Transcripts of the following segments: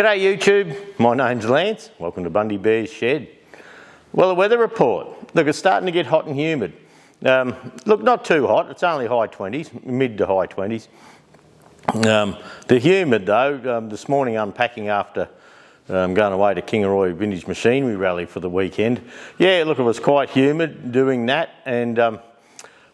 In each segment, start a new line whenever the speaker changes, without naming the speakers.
G'day YouTube, my name's Lance, welcome to Bundy Bear's shed. Well, the weather report, look, it's starting to get hot and humid. Look, not too hot, it's only high 20s, mid to high 20s. The humid though, this morning unpacking after going away to Kangaroo Vintage Machinery Rally for the weekend. Yeah, look, it was quite humid doing that, and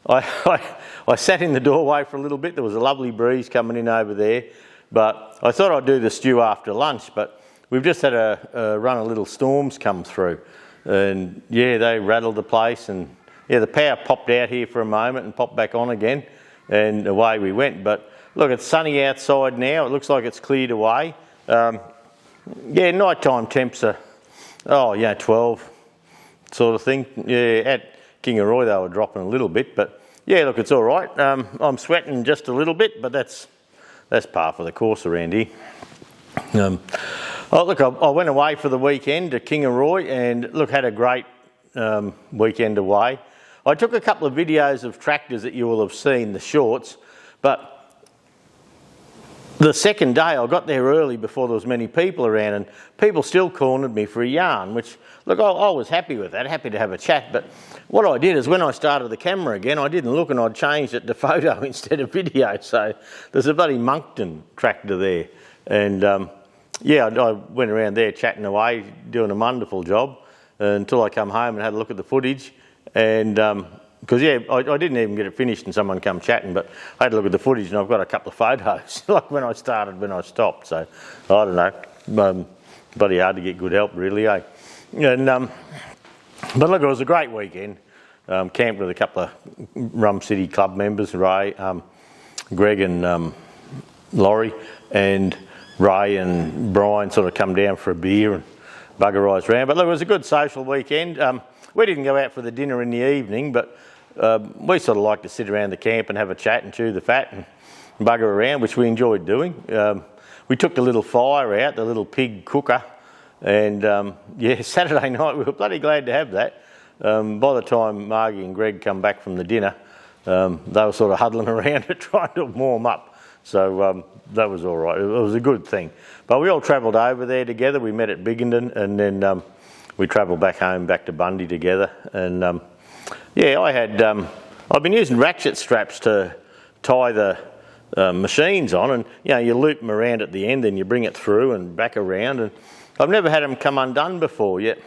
I sat in the doorway for a little bit. There was a lovely breeze coming in over there, but I thought I'd do the stew after lunch, but we've just had a run of little storms come through, and yeah, they rattled the place, and yeah, the power popped out here for a moment and popped back on again, and away we went. But look, it's sunny outside now. It looks like it's cleared away. Yeah, nighttime temps are, 12 sort of thing. Yeah, at Kangaroo they were dropping a little bit, but yeah, look, it's all right. I'm sweating just a little bit, but that's par for the course around here. Look, I went away for the weekend to Kangaroo and look, had a great weekend away. I took a couple of videos of tractors that you will have seen, the shorts, but the second day I got there early before there was many people around, and people still cornered me for a yarn, which, look, I was happy with that, happy to have a chat. But what I did is when I started the camera again, I didn't look and I'd changed it to photo instead of video. So there's a bloody Moncton tractor there. And yeah, I went around there chatting away, doing a wonderful job until I come home and had a look at the footage. And because yeah, I didn't even get it finished and someone come chatting, but I had a look at the footage and I've got a couple of photos, like when I started, when I stopped. So I don't know, bloody hard to get good help really, eh? And but look, it was a great weekend. Camped with a couple of Rum City Club members, Ray, Greg and Laurie, and Ray and Brian sort of come down for a beer and buggerised around. But look, it was a good social weekend. We didn't go out for the dinner in the evening, but we sort of like to sit around the camp and have a chat and chew the fat and bugger around, which we enjoyed doing. We took the little fire out, the little pig cooker, and yeah, Saturday night we were bloody glad to have that. By the time Margie and Greg come back from the dinner, they were sort of huddling around it trying to warm up. So that was all right. It was a good thing. But we all travelled over there together. We met at Biggenden, and then we travelled back home, back to Bundy together. And yeah, I've been using ratchet straps to tie the machines on, and you know, you loop them around at the end, then you bring it through and back around. And I've never had them come undone before yet.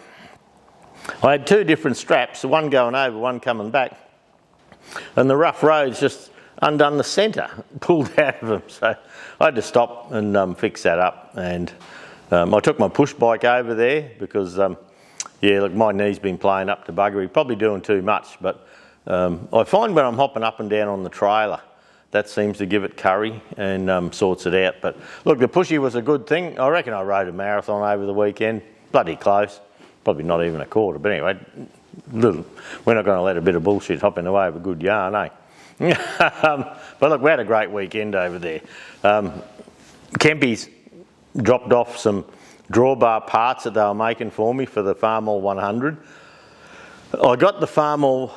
I had two different straps, one going over, one coming back, and the rough roads just undone the centre, pulled out of them. So I had to stop and fix that up. And I took my push bike over there because yeah, look, my knee's been playing up to buggery, probably doing too much, but I find when I'm hopping up and down on the trailer, that seems to give it curry and sorts it out. But look, the pushy was a good thing. I reckon I rode a marathon over the weekend, bloody close, probably not even a quarter, but anyway, we're not going to let a bit of bullshit hop in the way of a good yarn, eh? But look, we had a great weekend over there. Kempy's dropped off some drawbar parts that they were making for me for the Farmall 100. I got the Farmall,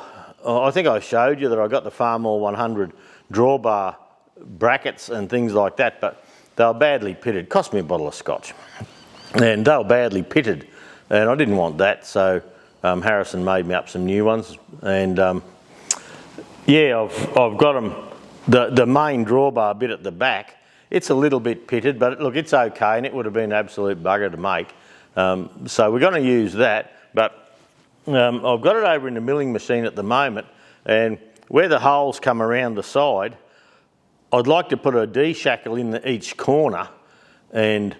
I think I showed you that I got the Farmall 100 drawbar brackets and things like that, but they were badly pitted. Cost me a bottle of scotch. And they were badly pitted, and I didn't want that, so Harrison made me up some new ones. And yeah, I've got them, the main drawbar bit at the back, it's a little bit pitted, but look, it's okay, and it would have been an absolute bugger to make. So we're going to use that, but I've got it over in the milling machine at the moment, and where the holes come around the side, I'd like to put a D-shackle in each corner and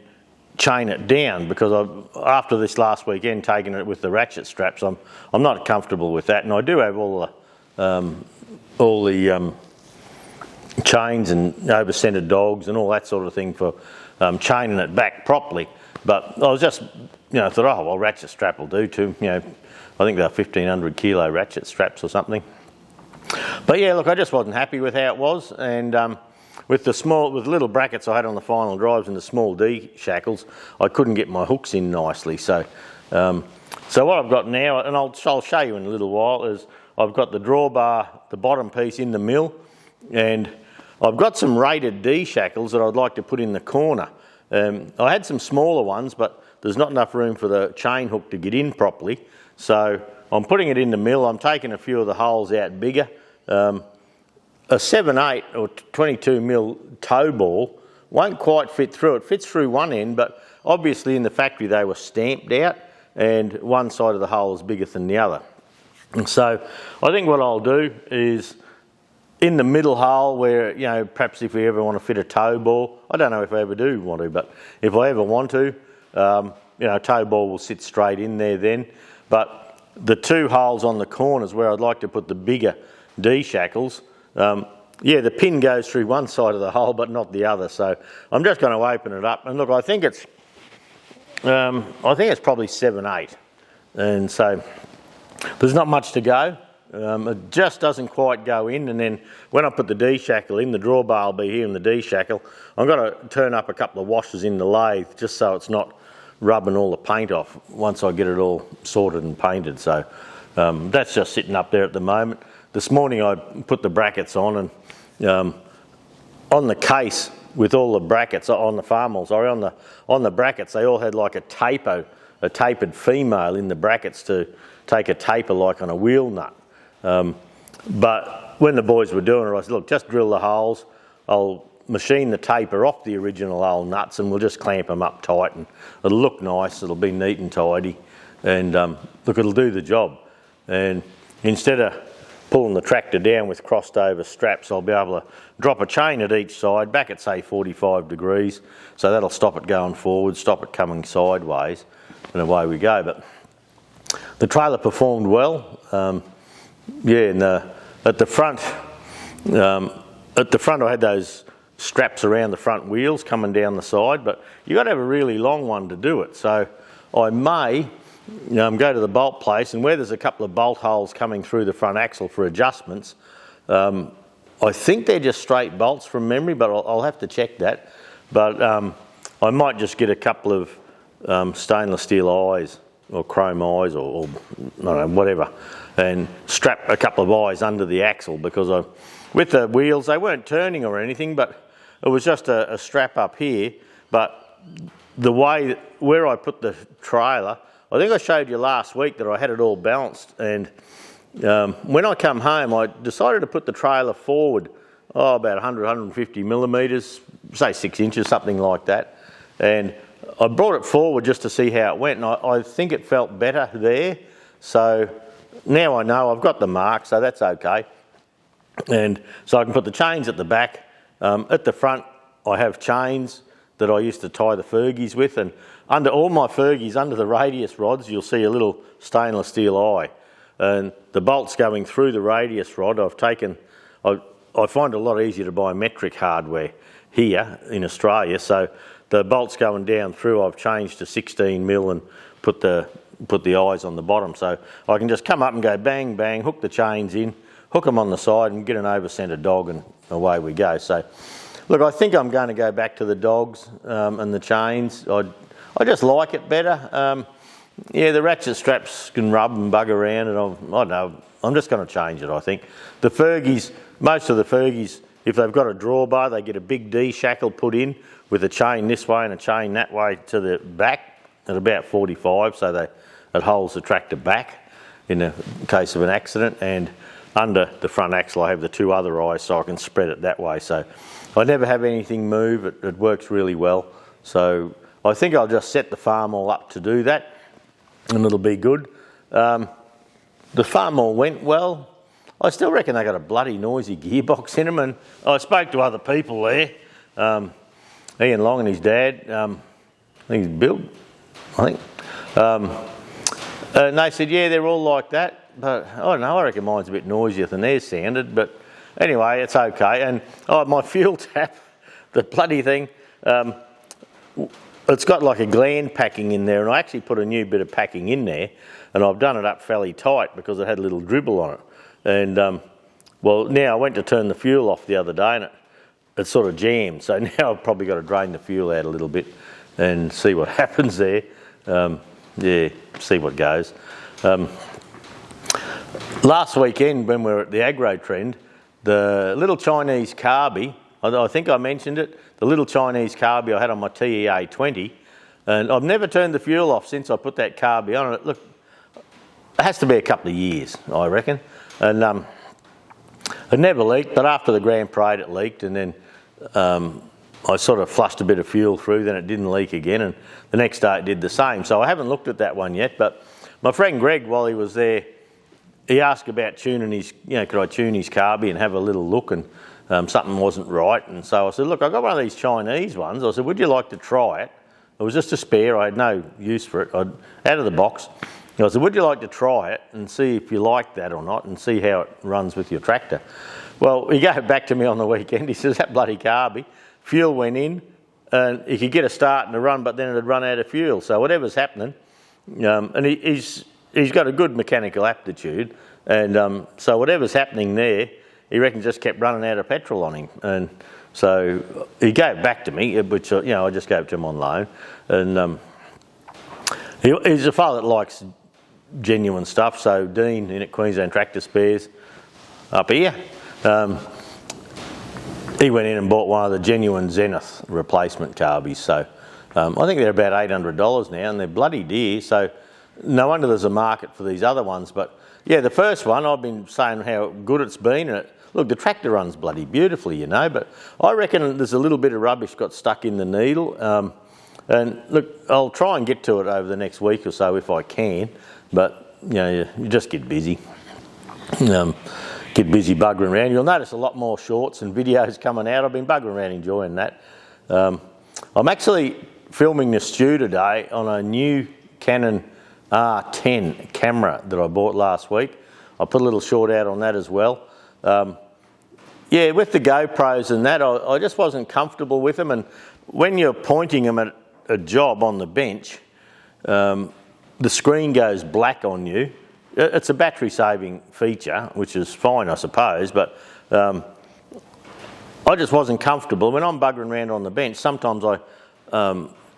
chain it down, because after this last weekend taking it with the ratchet straps, I'm not comfortable with that, and I do have all the chains and over-centred dogs and all that sort of thing for chaining it back properly. But I was just, thought, oh, well, ratchet strap will do too. I think they're 1,500 kilo ratchet straps or something. But yeah, look, I just wasn't happy with how it was, and with the little brackets I had on the final drives and the small D shackles, I couldn't get my hooks in nicely. So what I've got now, and I'll show you in a little while, is I've got the drawbar, the bottom piece in the mill, and I've got some rated D shackles that I'd like to put in the corner. I had some smaller ones, but there's not enough room for the chain hook to get in properly. So I'm putting it in the mill. I'm taking a few of the holes out bigger. A 7/8 or 22 mil toe ball won't quite fit through. It fits through one end, but obviously in the factory they were stamped out and one side of the hole is bigger than the other. And so I think what I'll do is in the middle hole where, you know, perhaps if we ever want to fit a toe ball, I don't know if I ever do want to, but if I ever want to, you know, a toe ball will sit straight in there then. But the two holes on the corners where I'd like to put the bigger D-shackles, yeah, the pin goes through one side of the hole but not the other. So I'm just going to open it up, and look, I think it's probably 7/8, and so there's not much to go. It just doesn't quite go in, and then when I put the D-shackle in, the drawbar will be here in the D-shackle. I've got to turn up a couple of washers in the lathe just so it's not rubbing all the paint off once I get it all sorted and painted. So that's just sitting up there at the moment. This morning I put the brackets on, and on the case with all the brackets on the Farmall, sorry, on the brackets, they all had like a tapered female in the brackets to take a taper like on a wheel nut. But when the boys were doing it, I said, look, just drill the holes. I'll machine the taper off the original old nuts and we'll just clamp them up tight, and it'll look nice, it'll be neat and tidy, and look, it'll do the job. And instead of pulling the tractor down with crossed over straps, I'll be able to drop a chain at each side, back at say 45 degrees, so that'll stop it going forward, stop it coming sideways, and away we go. But the trailer performed well. Yeah, and at the front I had those straps around the front wheels coming down the side, but you've got to have a really long one to do it. So I may go to the bolt place, and where there's a couple of bolt holes coming through the front axle for adjustments, I think they're just straight bolts from memory, but I'll have to check that. But I might just get a couple of stainless steel eyes or chrome eyes or I don't know, whatever, and strap a couple of eyes under the axle, because with the wheels, they weren't turning or anything, but it was just a strap up here. But the way where I put the trailer, I think I showed you last week that I had it all balanced, and when I come home I decided to put the trailer forward about 150 millimetres, say 6 inches, something like that, and I brought it forward just to see how it went, and I think it felt better there. So now I know I've got the mark, so that's okay. And so I can put the chains at the back. At the front I have chains that I used to tie the Fergies with, and under all my Fergies, under the radius rods, you'll see a little stainless steel eye, and the bolts going through the radius rod I find it a lot easier to buy metric hardware here in Australia, so the bolts going down through I've changed to 16 mil and put the eyes on the bottom, so I can just come up and go bang bang, hook the chains in, hook them on the side and get an over-centre dog, and away we go. So look, I think I'm going to go back to the dogs and the chains. I just like it better. Yeah, the ratchet straps can rub and bug around, and I don't know, I'm just going to change it, I think. The Fergies, most of the Fergies, if they've got a drawbar, they get a big D-shackle put in with a chain this way and a chain that way to the back at about 45, so it holds the tractor back in the case of an accident, and under the front axle I have the two other eyes so I can spread it that way. So I never have anything move, it works really well. So I think I'll just set the Farmall up to do that, and it'll be good. The Farmall went well. I still reckon they got a bloody noisy gearbox in them, and I spoke to other people there. Ian Long and his dad, I think he's Bill, I think. And they said, yeah, they're all like that, but I don't know, I reckon mine's a bit noisier than theirs sounded, but anyway, it's okay. And my fuel tap, the bloody thing, it's got like a gland packing in there, and I actually put a new bit of packing in there, and I've done it up fairly tight because it had a little dribble on it. And well, now I went to turn the fuel off the other day, and it sort of jammed, so now I've probably got to drain the fuel out a little bit and see what happens there. Yeah, see what goes. Last weekend when we were at the Agro Trend, the little Chinese carby I think I mentioned it, the little Chinese carby I had on my TEA 20, and I've never turned the fuel off since I put that carby on it. Look, it has to be a couple of years, I reckon. And it never leaked, but after the Grand Parade it leaked, and then I sort of flushed a bit of fuel through, then it didn't leak again, and the next day it did the same. So I haven't looked at that one yet, but my friend Greg, while he was there, he asked about tuning his, could I tune his carby and have a little look, and something wasn't right. And so I said, look, I got one of these Chinese ones. I said, would you like to try it? It was just a spare, I had no use for it, out of the box. I said, would you like to try it and see if you like that or not, and see how it runs with your tractor? Well, he gave it back to me on the weekend. He says, that bloody carby, fuel went in, and he could get a start and a run, but then it had run out of fuel. So whatever's happening, and he's got a good mechanical aptitude, and so whatever's happening there, he reckons just kept running out of petrol on him. And so he gave it back to me, which I just gave it to him on loan. And he's a fellow that likes genuine stuff. So Dean in at Queensland Tractor Spares up here, he went in and bought one of the genuine Zenith replacement carbies. So I think they're about $800 now, and they're bloody dear. So no wonder there's a market for these other ones. But yeah, the first one, I've been saying how good it's been. And look, the tractor runs bloody beautifully, but I reckon there's a little bit of rubbish got stuck in the needle. And look, I'll try and get to it over the next week or so if I can. But you just get busy. Get busy buggering around. You'll notice a lot more shorts and videos coming out. I've been buggering around enjoying that. I'm actually filming the stew today on a new Canon R10 camera that I bought last week. I put a little short out on that as well. Yeah, with the GoPros and that, I just wasn't comfortable with them. And when you're pointing them at a job on the bench, the screen goes black on you. It's a battery saving feature, which is fine, I suppose, but I just wasn't comfortable. When I'm buggering around on the bench, sometimes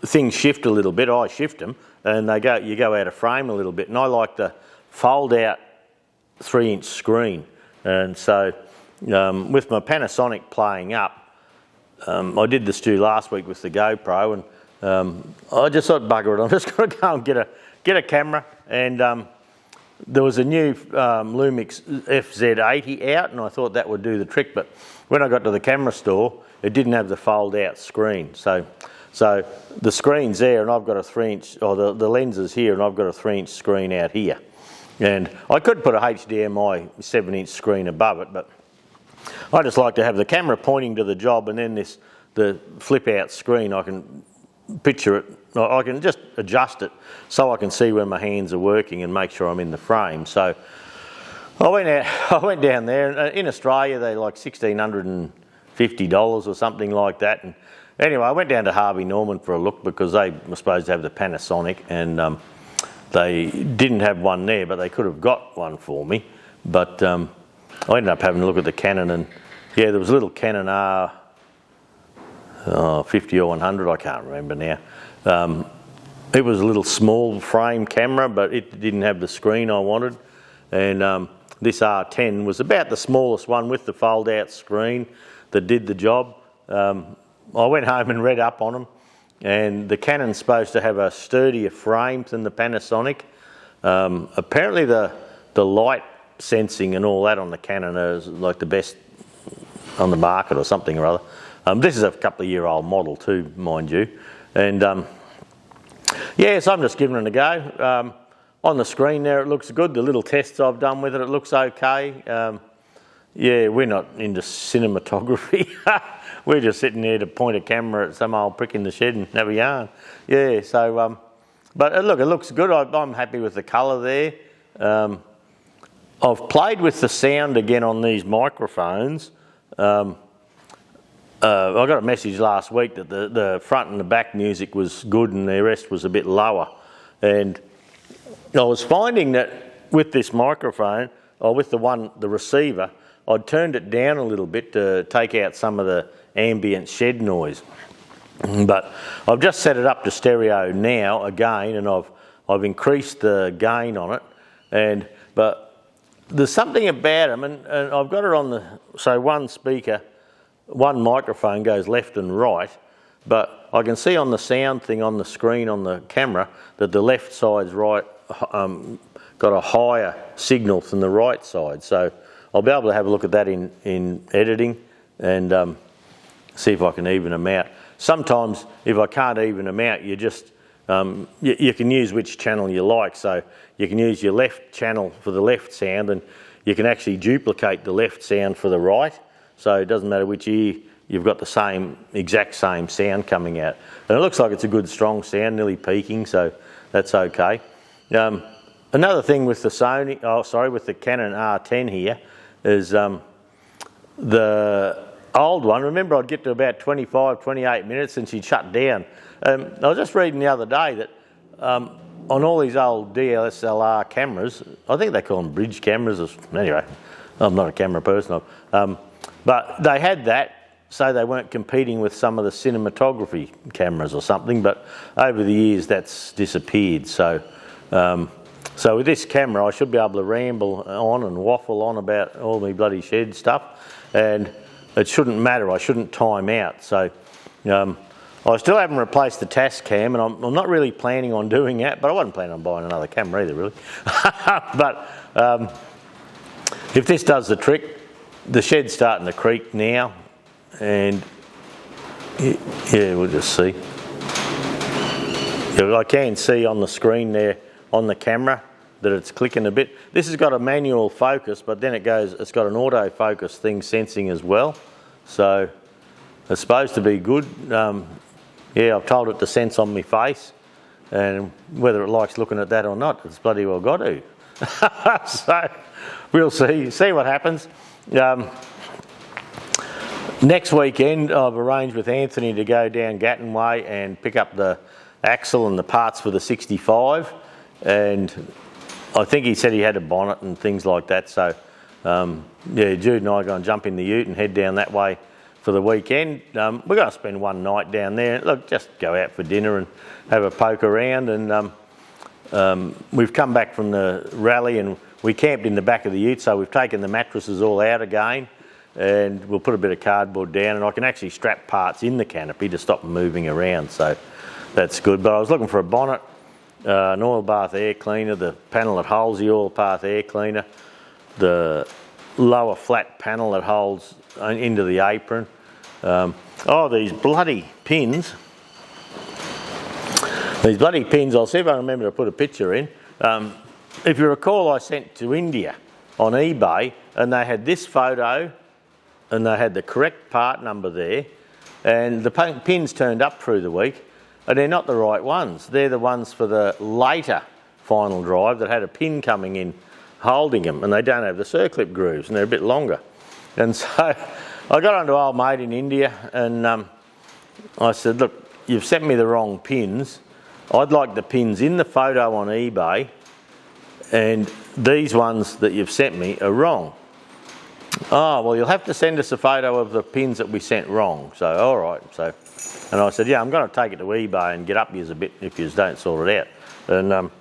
things shift a little bit. I shift them, and you go out of frame a little bit. And I like the fold out 3-inch screen. And so with my Panasonic playing up, I did the stew last week with the GoPro, and I just thought, bugger it, I'm just going to go and get a camera. And there was a new Lumix FZ80 out, and I thought that would do the trick. But when I got to the camera store, it didn't have the fold-out screen. So the screen's there, and I've got a 3-inch, or the lens is here, and I've got a 3-inch screen out here. And I could put a HDMI 7-inch screen above it, but I just like to have the camera pointing to the job, and then the flip-out screen, I can picture it. I can just adjust it so I can see when my hands are working and make sure I'm in the frame. So I went down there, and in Australia they're like $1,650 or something like that. And anyway, I went down to Harvey Norman for a look because they were supposed to have the Panasonic, and they didn't have one there, but they could have got one for me. But I ended up having a look at the Canon, and yeah, there was a little Canon R50 or 100, I can't remember now. It was a little small frame camera, but it didn't have the screen I wanted. And this R10 was about the smallest one with the fold-out screen that did the job. I went home and read up on them, and the Canon's supposed to have a sturdier frame than the Panasonic. Apparently the light sensing and all that on the Canon is like the best on the market or something or other. This is a couple of year old model too, mind you. And yeah, so I'm just giving it a go. On the screen there it looks good. The little tests I've done with it looks okay. Yeah, we're not into cinematography. We're just sitting there to point a camera at some old prick in the shed and have a yarn. Yeah, so, but look, it looks good. I'm happy with the colour there. I've played with the sound again on these microphones. I got a message last week that the front and the back music was good and the rest was a bit lower. And I was finding that with this microphone, or with the receiver, I'd turned it down a little bit to take out some of the ambient shed noise. But I've just set it up to stereo now again, and I've increased the gain on it. But there's something about them, and I've got it on one speaker one microphone goes left and right, but I can see on the sound thing on the screen on the camera that the left side's got a higher signal than the right side. So I'll be able to have a look at that in editing and see if I can even them out. Sometimes if I can't even them out, you just you can use which channel you like. So you can use your left channel for the left sound, and you can actually duplicate the left sound for the right. So it doesn't matter which ear, you've got the exact same sound coming out. And it looks like it's a good strong sound, nearly peaking, so that's okay. Another thing with the with the Canon R10 here is the old one. Remember, I'd get to about 25, 28 minutes and she'd shut down. I was just reading the other day that on all these old DSLR cameras, I think they call them bridge cameras. Anyway, I'm not a camera person, but they had that so they weren't competing with some of the cinematography cameras or something. But over the years, that's disappeared. So with this camera, I should be able to ramble on and waffle on about all my bloody shed stuff, and it shouldn't matter. I shouldn't time out. So I still haven't replaced the Tascam, and I'm not really planning on doing that, but I wasn't planning on buying another camera either, really. But if this does the trick, the shed's starting to creak now, and yeah, we'll just see. I can see on the screen there on the camera that it's clicking a bit. This has got a manual focus, but then it's got an auto focus thing sensing as well. So it's supposed to be good. Yeah, I've told it to sense on my face, and whether it likes looking at that or not, it's bloody well got to. So we'll see what happens. Next weekend, I've arranged with Anthony to go down Gatton Way and pick up the axle and the parts for the 65, and I think he said he had a bonnet and things like that. So yeah, Jude and I are going to jump in the ute and head down that way for the weekend. We're going to spend one night down there. Look, just go out for dinner and have a poke around. And we've come back from the rally and we camped in the back of the ute, so we've taken the mattresses all out again, and we'll put a bit of cardboard down, and I can actually strap parts in the canopy to stop them moving around, so that's good. But I was looking for a bonnet, an oil bath air cleaner, the panel that holds the oil bath air cleaner, the lower flat panel that holds into the apron. Oh, these bloody pins. These bloody pins, I'll see if I remember to put a picture in. If you recall, I sent to India on eBay, and they had this photo, and they had the correct part number there, and the pins turned up through the week, and they're not the right ones. They're the ones for the later final drive that had a pin coming in holding them, and they don't have the circlip grooves, and they're a bit longer. And so I got onto old mate in India, and I said, look, you've sent me the wrong pins. I'd like the pins in the photo on eBay, and these ones that you've sent me are wrong. Oh, well, you'll have to send us a photo of the pins that we sent wrong. So, all right. So, and I said, yeah, I'm going to take it to eBay and get up yous a bit if yous don't sort it out. And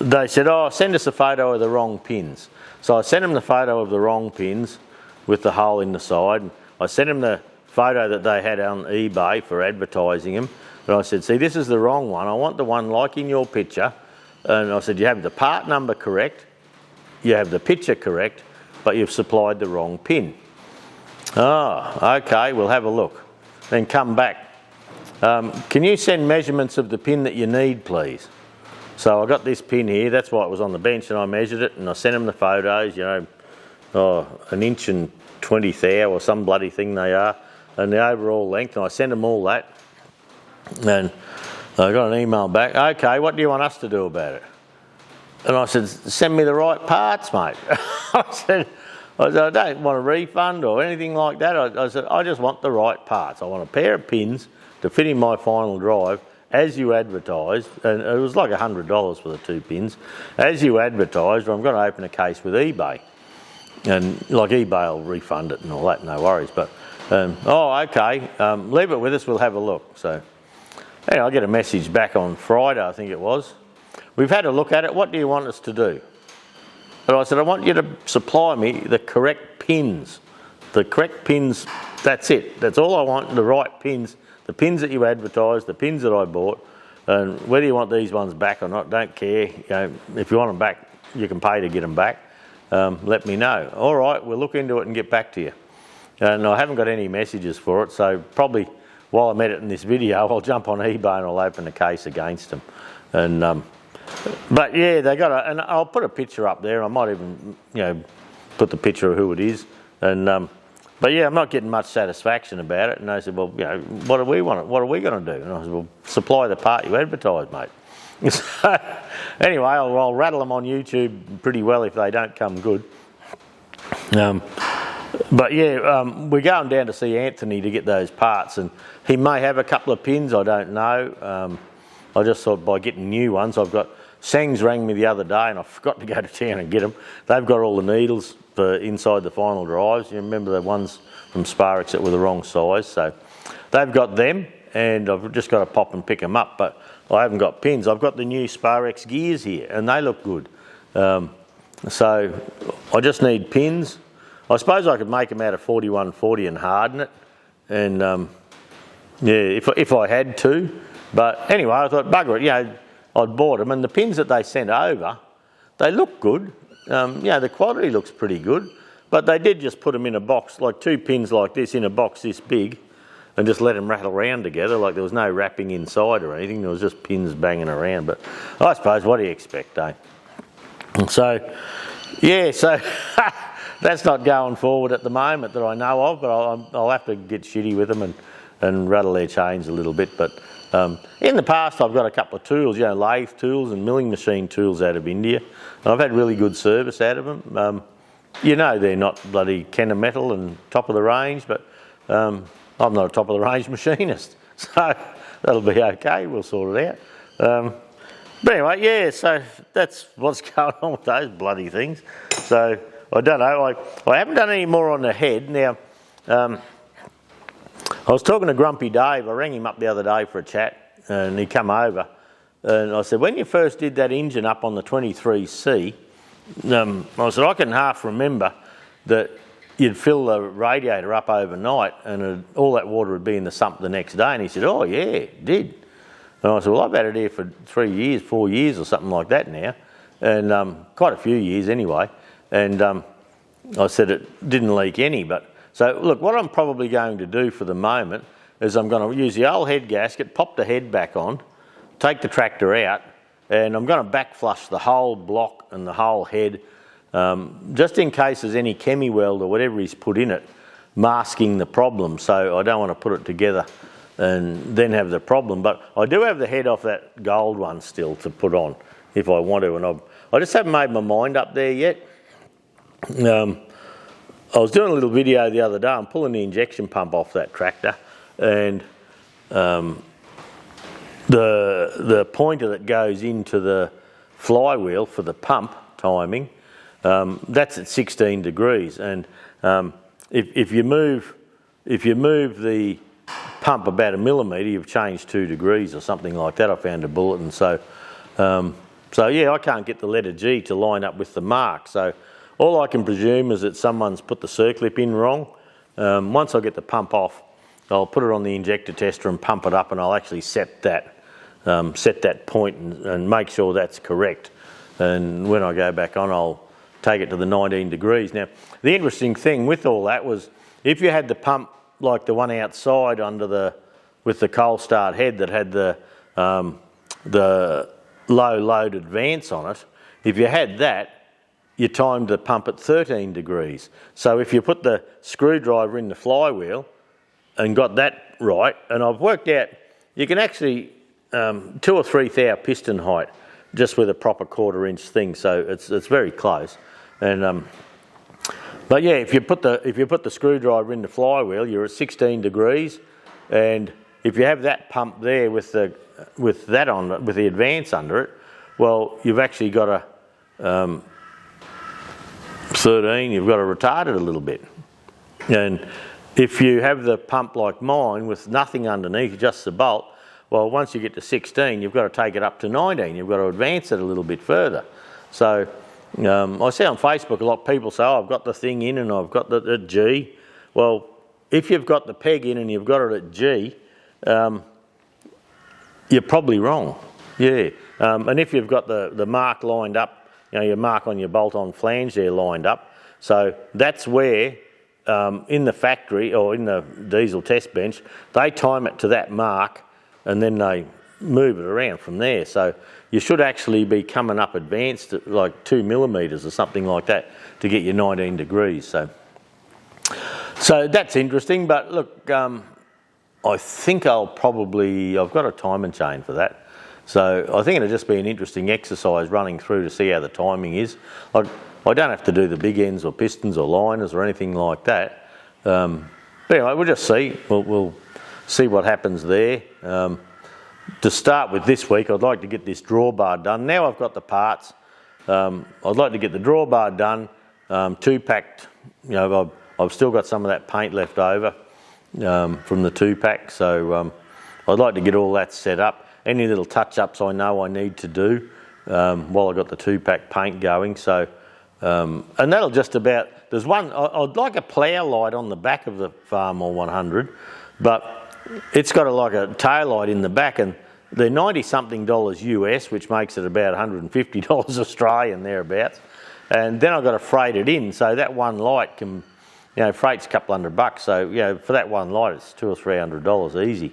they said, oh, send us a photo of the wrong pins. So I sent them the photo of the wrong pins with the hole in the side. I sent them the photo that they had on eBay for advertising them. And I said, see, this is the wrong one. I want the one like in your picture. And I said, you have the part number correct, you have the picture correct, but you've supplied the wrong pin. Oh, okay, we'll have a look. Then come back. Can you send measurements of the pin that you need, please? So I got this pin here, that's why it was on the bench, and I measured it, and I sent them the photos, you know, 1 inch and 20 thou or some bloody thing they are, and the overall length, and I sent them all that. And I got an email back, okay, what do you want us to do about it? And I said, send me the right parts, mate. I said, I don't want a refund or anything like that. I said, I just want the right parts. I want a pair of pins to fit in my final drive as you advertised, and it was like $100 for the 2 pins. As you advertised, I'm going to open a case with eBay. And like eBay will refund it and all that, no worries. But, oh, okay, leave it with us, we'll have a look. So, anyway, I get a message back on Friday, I think it was. We've had a look at it, what do you want us to do? And I said, I want you to supply me the correct pins. the correct pins, that's it. That's all I want, the right pins, the pins that you advertised, the pins that I bought, and whether you want these ones back or not, don't care. You know, if you want them back, you can pay to get them back. Let me know. All right, we'll look into it and get back to you. And I haven't got any messages for it, so probably while I'm editing this video, I'll jump on eBay and I'll open a case against them. And but yeah, they got and I'll put a picture up there. I might even, you know, put the picture of who it is. And but yeah, I'm not getting much satisfaction about it. And they said, well, you know, what do we want? What are we going to do? And I said, well, supply the part you advertise, mate. So anyway, I'll rattle them on YouTube pretty well if they don't come good. But yeah, we're going down to see Anthony to get those parts, and he may have a couple of pins, I don't know. I just thought by getting new ones, Sangs rang me the other day and I forgot to go to town and get them. They've got all the needles for inside the final drives. You remember the ones from Sparrex that were the wrong size, so they've got them, and I've just got to pop and pick them up, but I haven't got pins. I've got the new Sparrex gears here and they look good. So I just need pins. I suppose I could make them out of 4140 and harden it, and yeah, if I had to. But anyway, I thought, bugger it, you know, I'd bought them, and the pins that they sent over, they look good. You know, the quality looks pretty good, but they did just put them in a box, like 2 pins like this in a box this big, and just let them rattle around together, like there was no wrapping inside or anything, there was just pins banging around. But I suppose, what do you expect, eh? So, yeah, so that's not going forward at the moment that I know of, but I'll have to get shitty with them and rattle their chains a little bit. But in the past, I've got a couple of tools, you know, lathe tools and milling machine tools out of India. And I've had really good service out of them. You know, they're not bloody Kenner metal and top of the range, but I'm not a top of the range machinist, so that'll be okay. We'll sort it out. But anyway, yeah, so that's what's going on with those bloody things. So I don't know. I haven't done any more on the head. Now, I was talking to Grumpy Dave. I rang him up the other day for a chat, and he come over. And I said, when you first did that engine up on the 23C, I said, I can half remember that you'd fill the radiator up overnight and all that water would be in the sump the next day. And he said, oh yeah, it did. And I said, well, I've had it here for 3 years, 4 years or something like that now. And quite a few years anyway. And I said it didn't leak any. But so look, what I'm probably going to do for the moment is I'm going to use the old head gasket, pop the head back on, take the tractor out, and I'm going to back flush the whole block and the whole head, just in case there's any chemi weld or whatever he's put in it masking the problem. So I don't want to put it together and then have the problem. But I do have the head off that gold one still to put on if I want to, and I just haven't made my mind up there yet. I was doing a little video the other day. I'm pulling the injection pump off that tractor, and the pointer that goes into the flywheel for the pump timing, that's at 16 degrees, and if you move the pump about 1 millimetre, you've changed 2 degrees or something like that. I found a bulletin, so yeah, I can't get the letter G to line up with the mark. So all I can presume is that someone's put the circlip in wrong. Once I get the pump off, I'll put it on the injector tester and pump it up, and I'll actually set that point and make sure that's correct. And when I go back on, I'll take it to the 19 degrees. Now, the interesting thing with all that was, if you had the pump like the one outside with the coal start head that had the low load advance on it, if you had that, you timed the pump at 13 degrees. So if you put the screwdriver in the flywheel and got that right, and I've worked out you can actually 2 or 3 thou piston height just with a proper 1/4 inch thing, so it's very close. And but yeah, if you put the screwdriver in the flywheel, you're at 16 degrees, and if you have that pump there with the advance under it, well, you've actually got a 13. You've got to retard it a little bit. And if you have the pump like mine with nothing underneath, just the bolt, well, once you get to 16, you've got to take it up to 19. You've got to advance it a little bit further. So I see on Facebook a lot of people say, oh, I've got the thing in and I've got the G. Well, if you've got the peg in and you've got it at G, you're probably wrong. Yeah. And if you've got the mark lined up, your mark on your bolt-on flange there lined up, so that's where in the factory or in the diesel test bench, they time it to that mark and then they move it around from there. So you should actually be coming up advanced at like 2 millimetres or something like that to get your 19 degrees. So that's interesting, but look, I think I've got a timing chain for that. So I think it'll just be an interesting exercise running through to see how the timing is. I don't have to do the big ends or pistons or liners or anything like that. But anyway, we'll just see. We'll see what happens there. To start with this week, I'd like to get this drawbar done. Now I've got the parts. I'd like to get the drawbar done, two-packed. I've still got some of that paint left over from the two-pack, so I'd like to get all that set up. Any little touch-ups I know I need to do while I've got the two-pack paint going. So, and that'll just about... There's one... I'd like a plough light on the back of the Farmall 100, but it's got like a tail light in the back, and they're $90-something US, which makes it about $150 Australian thereabouts. And then I've got to freight it in, so that one light can... freight's a couple $100. So, for that one light, it's $200 or $300 easy.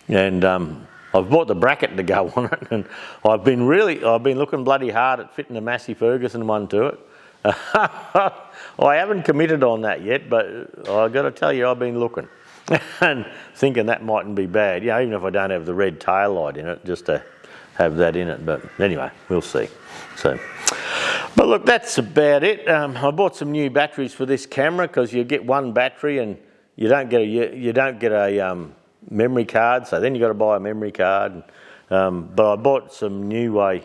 And I've bought the bracket to go on it, and I've been looking bloody hard at fitting a Massey Ferguson one to it. I haven't committed on that yet, but I've got to tell you, I've been looking and thinking that mightn't be bad. Even if I don't have the red tail light in it, just to have that in it. But anyway, we'll see. But look, that's about it. I bought some new batteries for this camera because you get one battery and you don't get a memory card, so then you've got to buy a memory card. But I bought some New Way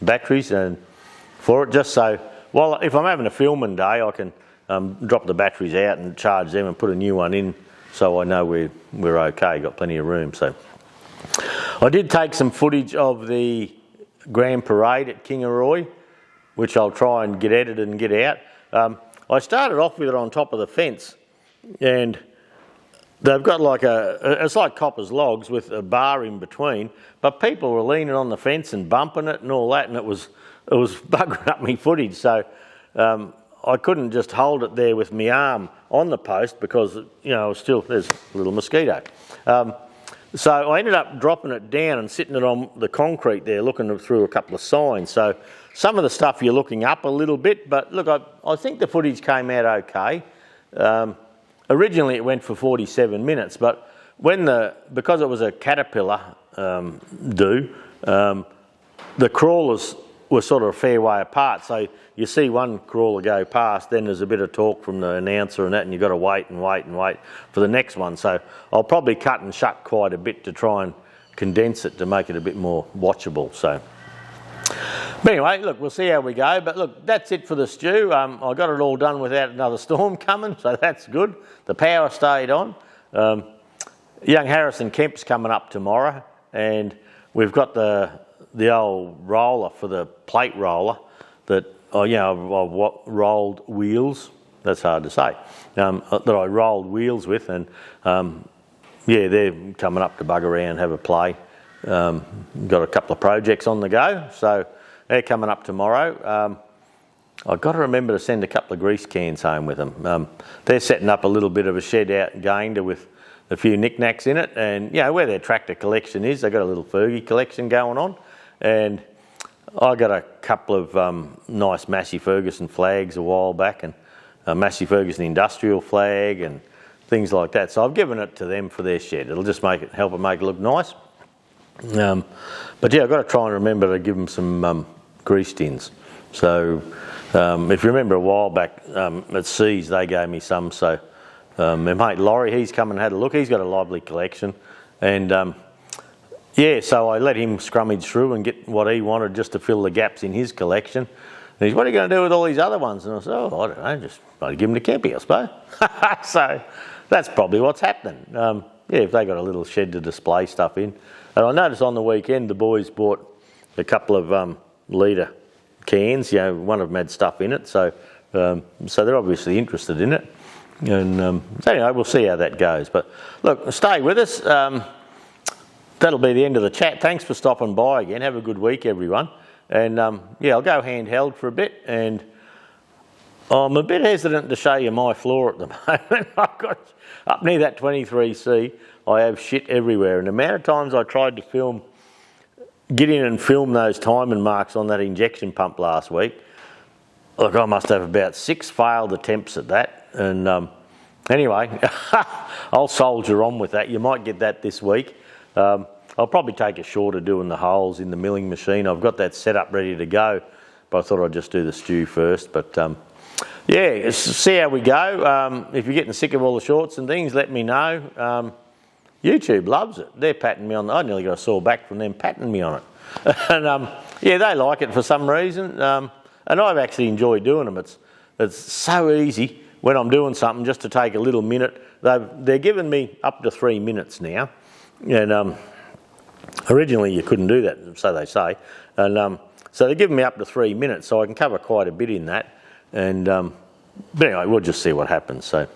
batteries and for it, just so if I'm having a filming day, I can drop the batteries out and charge them and put a new one in, so I know we're okay, got plenty of room. So I did take some footage of the Grand Parade at Kangaroo, which I'll try and get edited and get out. I started off with it on top of the fence, and they've got it's like copper's logs with a bar in between, but people were leaning on the fence and bumping it and all that, and it was buggering up me footage. So I couldn't just hold it there with my arm on the post because, there's a little mosquito. So I ended up dropping it down and sitting it on the concrete there, looking through a couple of signs. So some of the stuff you're looking up a little bit, but look, I think the footage came out okay. Originally it went for 47 minutes, but because it was a caterpillar the crawlers were sort of a fair way apart. So you see one crawler go past, then there's a bit of talk from the announcer and that, and you've got to wait for the next one. So I'll probably cut and shut quite a bit to try and condense it to make it a bit more watchable. But anyway, look, we'll see how we go. But look, that's it for the stew. I got it all done without another storm coming, so that's good. The power stayed on. Young Harrison Kemp's coming up tomorrow, and we've got the old roller for the plate roller that I've rolled wheels. That's hard to say. That I rolled wheels with, and they're coming up to bug around, have a play. Got a couple of projects on the go, so they're coming up tomorrow. I've got to remember to send a couple of grease cans home with them. They're setting up a little bit of a shed out in Gayndah with a few knickknacks in it, and where their tractor collection is, they've got a little Fergie collection going on, and I got a couple of nice Massey Ferguson flags a while back, and a Massey Ferguson industrial flag and things like that. So I've given it to them for their shed. It'll just help it make it look nice. But I've got to try and remember to give them some grease tins. So if you remember a while back at Seas, they gave me some. So my mate Laurie, he's come and had a look. He's got a lively collection, and so I let him scrummage through and get what he wanted just to fill the gaps in his collection. And he's, what are you going to do with all these other ones? And I said, I don't know, just give them to Kempy, I suppose. So that's probably what's happening. If they got a little shed to display stuff in. And I noticed on the weekend the boys bought a couple of litre cans. One of them had stuff in it, so So they're obviously interested in it. And so anyway, we'll see how that goes. But look, stay with us. That'll be the end of the chat. Thanks for stopping by again. Have a good week, everyone. And yeah, I'll go handheld for a bit. And I'm a bit hesitant to show you my floor at the moment. I've got up near that 23C. I have shit everywhere. And the amount of times I tried to get in and film those timing marks on that injection pump last week. Look, I must have about 6 failed attempts at that. And anyway, I'll soldier on with that. You might get that this week. I'll probably take a short of doing the holes in the milling machine. I've got that set up ready to go, but I thought I'd just do the stew first. But yeah, see how we go. If you're getting sick of all the shorts and things, let me know. YouTube loves it. They're patting me on. I nearly got a sore back from them patting me on it. And yeah, they like it for some reason. And I've actually enjoyed doing them. It's so easy when I'm doing something just to take a little minute. They're giving me up to 3 minutes now. And originally you couldn't do that, so they say. And so they're giving me up to 3 minutes, so I can cover quite a bit in that. And but anyway, we'll just see what happens. So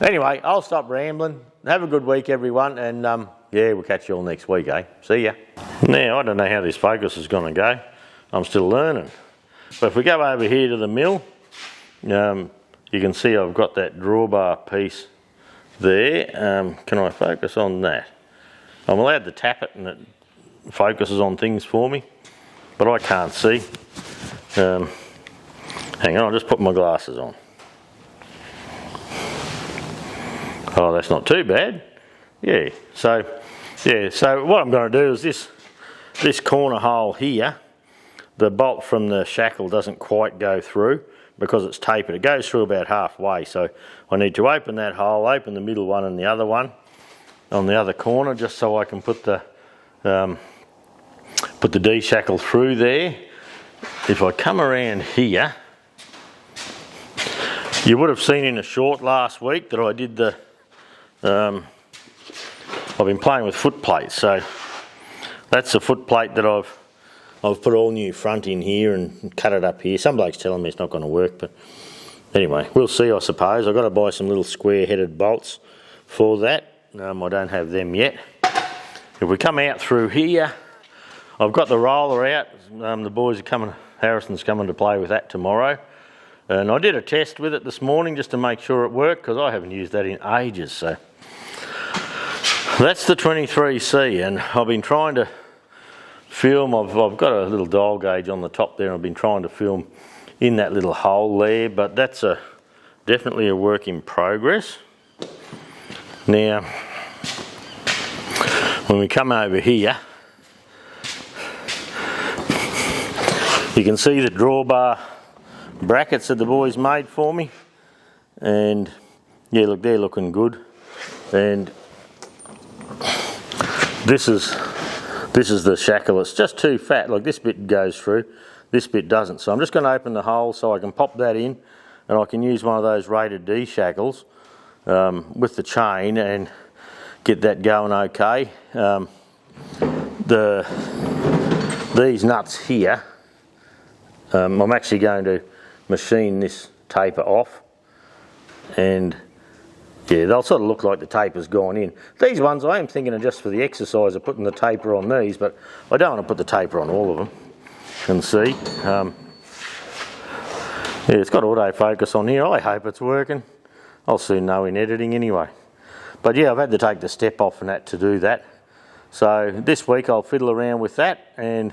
anyway, I'll stop rambling. Have a good week, everyone. And yeah, we'll catch you all next week, eh? See ya. Now, I don't know how this focus is going to go. I'm still learning. But if we go over here to the mill, you can see I've got that drawbar piece there. Can I focus on that? I'm allowed to tap it and it focuses on things for me, but I can't see. Hang on, I'll just put my glasses on. Oh, that's not too bad. Yeah, so what I'm going to do is this corner hole here, the bolt from the shackle doesn't quite go through because it's tapered. It goes through about halfway, so I need to open that hole, open the middle one and the other one on the other corner, just so I can put the D-shackle through there. If I come around here, you would have seen in a short last week that I did the I've been playing with foot plates, so that's the foot plate that I've put all new front in here and cut it up here. Some bloke's telling me it's not going to work, but anyway, we'll see, I suppose. I've got to buy some little square-headed bolts for that. I don't have them yet. If we come out through here, I've got the roller out. The boys are coming, Harrison's coming to play with that tomorrow. And I did a test with it this morning just to make sure it worked, because I haven't used that in ages. So that's the 23C, and I've been trying to film. I've got a little dial gauge on the top there, and I've been trying to film in that little hole there, but that's definitely a work in progress. Now, when we come over here, you can see the drawbar brackets that the boys made for me, and yeah, look, they're looking good. And this is the shackle. It's just too fat. Like, this bit goes through, this bit doesn't. So I'm just going to open the hole so I can pop that in, and I can use one of those rated D shackles with the chain and get that going okay. These nuts here, I'm actually going to machine this taper off, and yeah, they'll sort of look like the taper's gone in. These ones I am thinking of just for the exercise of putting the taper on these, but I don't want to put the taper on all of them. You can see, yeah, it's got autofocus on here. I hope it's working. I'll soon know in editing anyway. But yeah, I've had to take the step off and that to do that. So this week I'll fiddle around with that and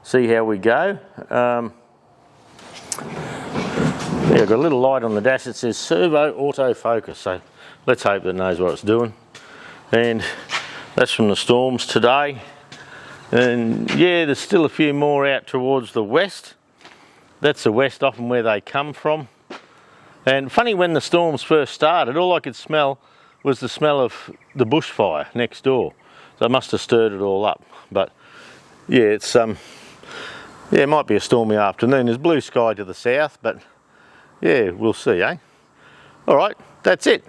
see how we go. Yeah, I've got a little light on the dash that says servo autofocus, so let's hope that knows what it's doing. And that's from the storms today. And yeah, there's still a few more out towards the west. That's the west often where they come from. And funny, when the storms first started, all I could smell was the smell of the bushfire next door. So it must have stirred it all up. But yeah, it's yeah, it might be a stormy afternoon. There's blue sky to the south, but yeah, we'll see, eh? All right, that's it.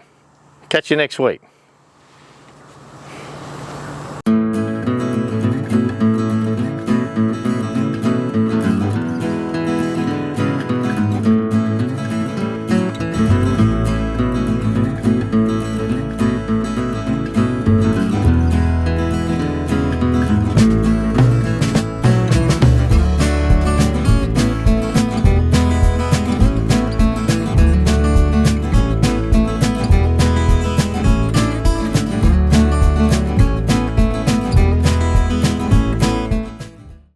Catch you next week.